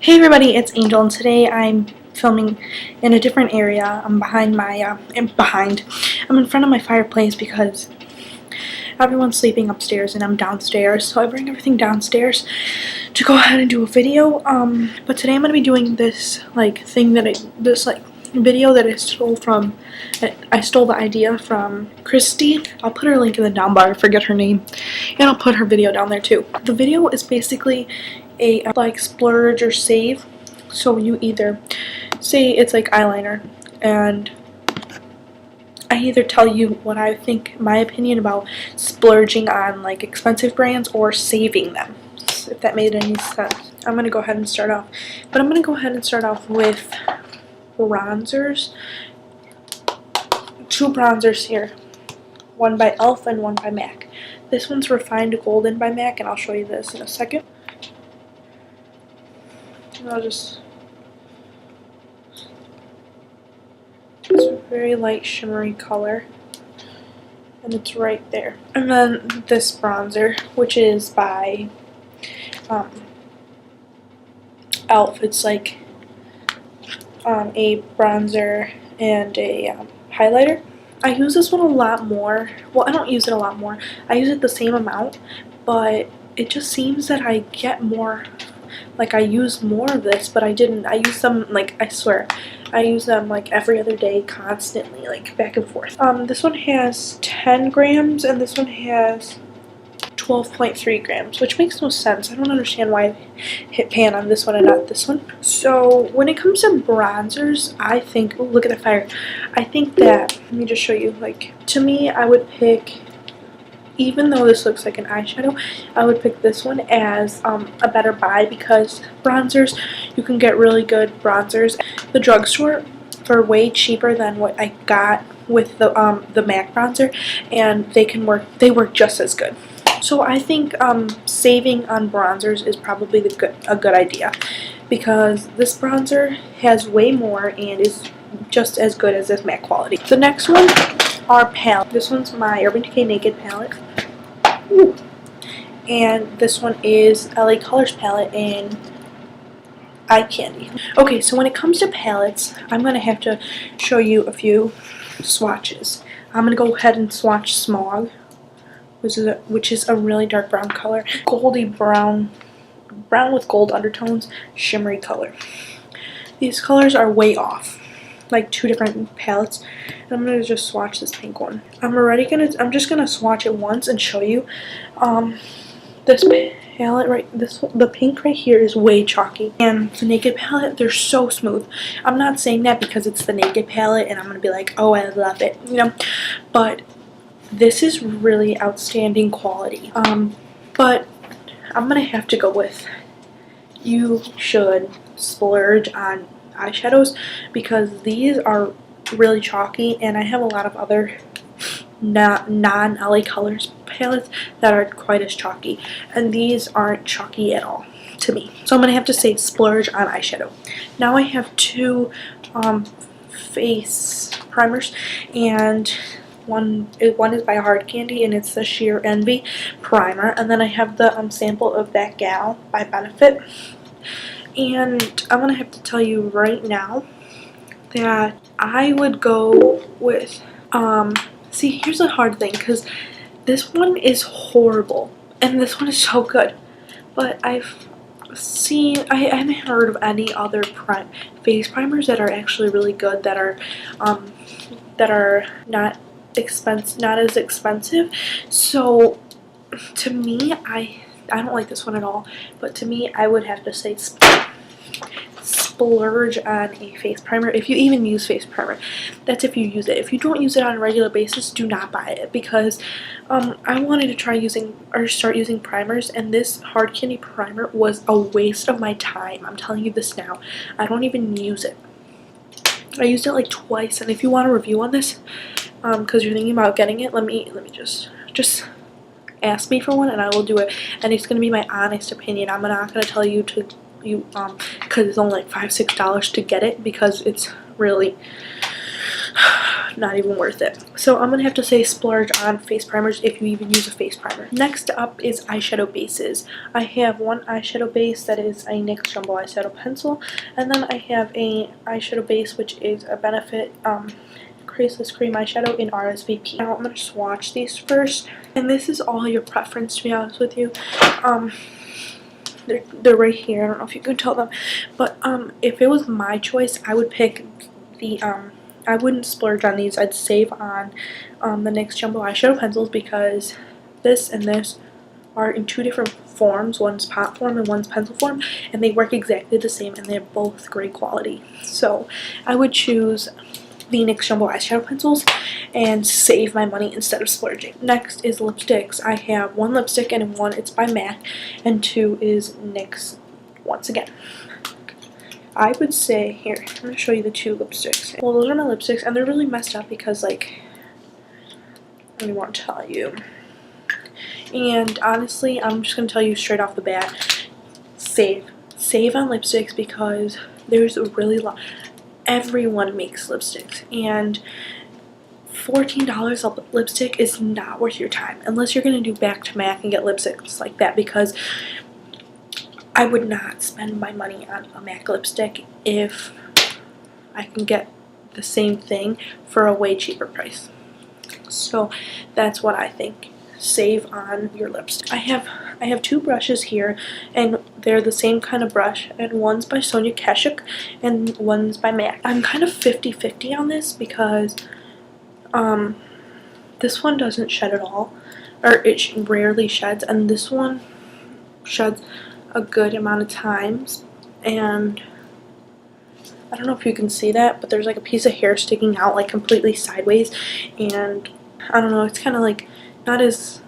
Hey everybody, it's Angel, and today I'm filming in a different area. I'm behind my, I'm in front of my fireplace because everyone's sleeping upstairs and I'm downstairs, so I bring everything downstairs to go ahead and do a video. But today I'm going to be doing this, video that I stole the idea from Christy. I'll put her link in the down bar, I forget her name, and I'll put her video down there too. The video is basically a splurge or save. So you either say it's like eyeliner, and I either tell you what I think, my opinion about splurging on like expensive brands or saving them, if that made any sense. I'm gonna go ahead and start off, with bronzers. Two bronzers here, one by e.l.f. and one by MAC. This one's Refined Golden by MAC, and I'll show you this in a second. It's a very light shimmery color, and it's right there. And then this bronzer, which is by e.l.f. It's like a bronzer and a highlighter. I use this one a lot more. Well, I don't use it a lot more. I use it the same amount, but it just seems that I get more. Like, I use more of this, but I didn't. I use them, like, I swear, I use them like every other day, constantly, like back and forth. This one has 10 grams and this one has 12.3 grams, which makes no sense. I don't understand why I hit pan on this one and not this one. So when it comes to bronzers, I think, oh, look at the fire. I think that, let me just show you, like, to me, I would pick, even though this looks like an eyeshadow, I would pick this one as a better buy, because bronzers, you can get really good bronzers at the drugstore for way cheaper than what I got with the MAC bronzer, and they work just as good. So I think saving on bronzers is probably a good idea, because this bronzer has way more and is just as good as this MAC quality. The next one are palettes. This one's my Urban Decay Naked palette. Ooh. And this one is LA Colors palette in Eye Candy. Okay, so when it comes to palettes, I'm going to have to show you a few swatches. I'm going to go ahead and swatch Smog, which is a really dark brown color. Goldy brown with gold undertones, shimmery color. These colors are way off, like two different palettes, and I'm gonna just swatch this pink one. I'm just gonna swatch it once and show you. This palette the pink right here is way chalky, and the Naked palette, they're so smooth. I'm not saying that because it's the Naked palette and I'm gonna be like, oh, I love it, you know, but this is really outstanding quality. But I'm gonna have to go with, you should splurge on eyeshadows, because these are really chalky, and I have a lot of other non-LA Colors palettes that are quite as chalky, and these aren't chalky at all to me. So I'm gonna have to say splurge on eyeshadow. Now I have two face primers, and one is by Hard Candy, and it's the Sheer Envy primer, and then I have the sample of That Gal by Benefit. And I'm gonna have to tell you right now that I would go with, see, here's the hard thing, because this one is horrible and this one is so good, but I haven't heard of any other face primers that are actually really good, that are not as expensive. So to me, I don't like this one at all, but to me, I would have to say splurge on a face primer. If you even use face primer, that's if you use it. If you don't use it on a regular basis, do not buy it, because I wanted to start using primers, and this Hard Candy primer was a waste of my time. I'm telling you this now. I don't even use it. I used it like twice, and if you want a review on this, because you're thinking about getting it, let me just ask me for one and I will do it, and it's gonna be my honest opinion. I'm not gonna tell you because it's only like $5-6 to get it, because it's really not even worth it. So I'm gonna have to say splurge on face primers if you even use a face primer. Next up is eyeshadow bases. I have one eyeshadow base that is a NYX Jumbo Eyeshadow Pencil, and then I have a eyeshadow base which is a Benefit Creaseless Cream Eyeshadow in RSVP. Now I'm going to swatch these first, and this is all your preference, to be honest with you. They're right here. I don't know if you can tell them, but if it was my choice, I would pick the I wouldn't splurge on these. I'd save on the NYX Jumbo Eyeshadow Pencils, because this and this are in two different forms. One's pot form and one's pencil form, and they work exactly the same, and they're both great quality. So I would choose the NYX Jumbo Eyeshadow Pencils and save my money instead of splurging. Next is lipsticks. I have one lipstick, and one it's by MAC, and two is NYX once again. I would say, here, I'm going to show you the two lipsticks. Well, those are my lipsticks, and they're really messed up because, like, I don't want to tell you. And honestly, I'm just going to tell you straight off the bat, save on lipsticks, because there's a really lot. Everyone makes lipsticks, and $14 a lipstick is not worth your time unless you're going to do back to MAC and get lipsticks like that, because I would not spend my money on a MAC lipstick if I can get the same thing for a way cheaper price. So that's what I think. Save on your lipstick. I have two brushes here, and they're the same kind of brush, and one's by Sonia Kashuk and one's by MAC. I'm kind of 50-50 on this, because this one doesn't shed at all, or it rarely sheds, and this one sheds a good amount of times. And I don't know if you can see that, but there's like a piece of hair sticking out like completely sideways, and I don't know, it's kind of like not as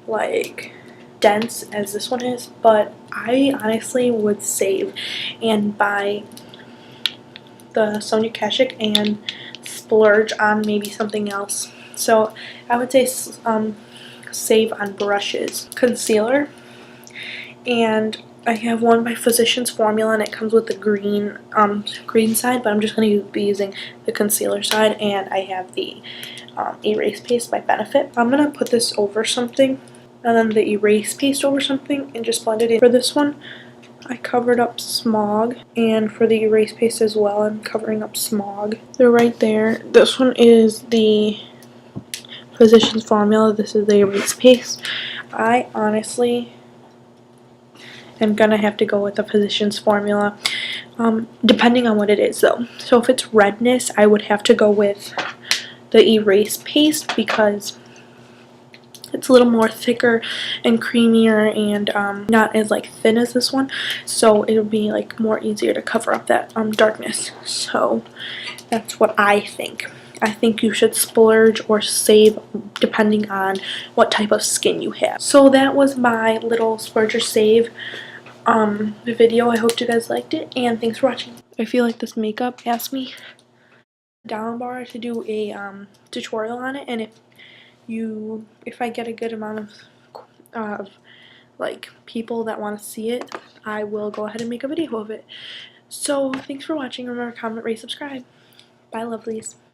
like dense as this one is, but I honestly would save and buy the Sonia Kashuk and splurge on maybe something else. So I would say save on brushes. Concealer, and I have one by Physicians Formula, and it comes with the green side, but I'm just going to be using the concealer side, and I have the erase paste by Benefit. I'm going to put this over something, and then the erase paste over something, and just blend it in. For this one, I covered up Smog, and for the erase paste as well, I'm covering up Smog. They're right there. This one is the Physicians Formula. This is the erase paste. I honestly am gonna have to go with the Physicians Formula, depending on what it is though. So if it's redness, I would have to go with the erase paste, because it's a little more thicker and creamier, and not as like thin as this one, so it'll be like more easier to cover up that darkness. So that's what I think. I think you should splurge or save depending on what type of skin you have. So that was my little splurge or save video. I hope you guys liked it, and thanks for watching. I feel like this makeup asked me down bar to do a tutorial on it, and if I get a good amount of like people that want to see it, I will go ahead and make a video of it. So thanks for watching. Remember, comment, rate, subscribe. Bye, lovelies.